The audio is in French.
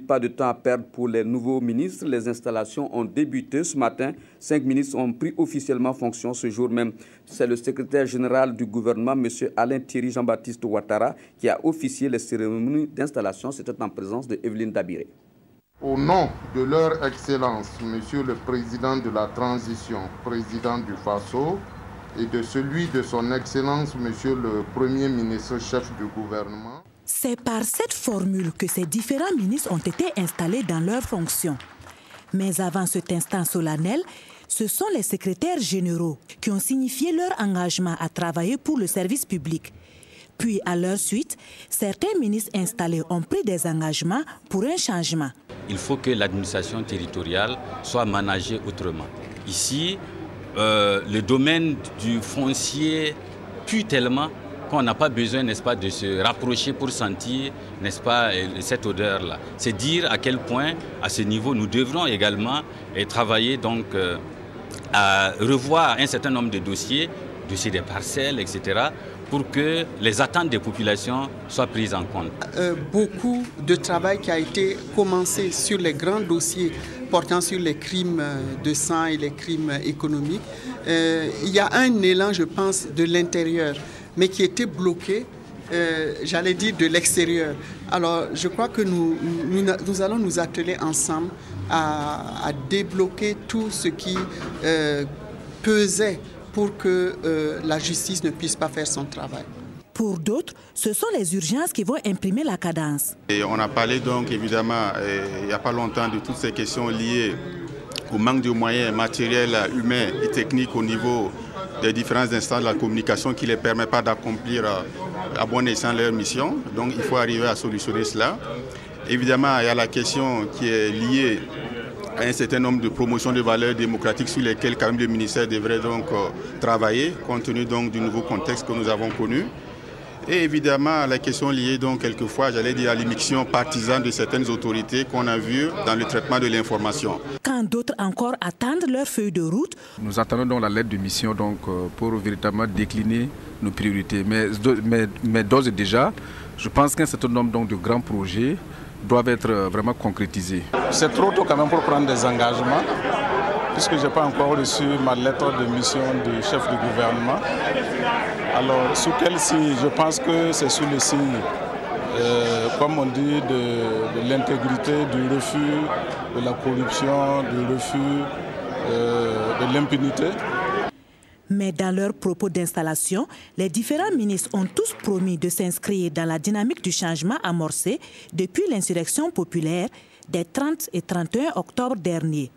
pas de temps à perdre pour les nouveaux ministres. Les installations ont débuté ce matin. 5 ministres ont pris officiellement fonction ce jour même. C'est le secrétaire général du gouvernement, M. Alain Thierry Jean-Baptiste Ouattara, qui a officié les cérémonies d'installation. C'était en présence de Evelyne Dabiré. Au nom de leur Excellence, Monsieur le Président de la Transition, Président du Faso, et de celui de son Excellence, Monsieur le Premier ministre, chef du gouvernement. C'est par cette formule que ces différents ministres ont été installés dans leurs fonctions. Mais avant cet instant solennel, ce sont les secrétaires généraux qui ont signifié leur engagement à travailler pour le service public. Puis, à leur suite, certains ministres installés ont pris des engagements pour un changement. Il faut que l'administration territoriale soit managée autrement. Ici, le domaine du foncier pue tellement qu'on n'a pas besoin, n'est-ce pas, de se rapprocher pour sentir, n'est-ce pas, cette odeur-là. C'est dire à quel point, à ce niveau, nous devrons également travailler donc à revoir un certain nombre de dossiers des parcelles, etc., pour que les attentes des populations soient prises en compte. Beaucoup de travail qui a été commencé sur les grands dossiers portant sur les crimes de sang et les crimes économiques. Il y a un élan, je pense, de l'intérieur, mais qui était bloqué, j'allais dire, de l'extérieur. Alors, je crois que nous allons nous atteler ensemble à débloquer tout ce qui pesait pour que la justice ne puisse pas faire son travail. Pour d'autres, ce sont les urgences qui vont imprimer la cadence. Et on a parlé donc évidemment il n'y a pas longtemps de toutes ces questions liées au manque de moyens matériels, humains et techniques au niveau des différentes instances de la communication qui ne les permettent pas d'accomplir à bon escient leur mission. Donc il faut arriver à solutionner cela. Évidemment, il y a la question qui est liée à un certain nombre de promotions de valeurs démocratiques sur lesquelles quand même le ministère devrait donc travailler, compte tenu donc du nouveau contexte que nous avons connu. Et évidemment, la question liée donc quelquefois, j'allais dire, à l'immixtion partisane de certaines autorités qu'on a vues dans le traitement de l'information. Quand d'autres encore attendent leur feuille de route. Nous attendons donc la lettre de mission donc, pour véritablement décliner nos priorités. Mais d'ores et déjà, je pense qu'un certain nombre donc, de grands projets doivent être vraiment concrétisés. C'est trop tôt quand même pour prendre des engagements, puisque je n'ai pas encore reçu ma lettre de mission du chef du gouvernement. Alors, sous quel signe? Je pense que c'est sous le signe, comme on dit, de l'intégrité, du refus de la corruption, du refus de l'impunité. Mais dans leurs propos d'installation, les différents ministres ont tous promis de s'inscrire dans la dynamique du changement amorcé depuis l'insurrection populaire des 30 et 31 octobre dernier.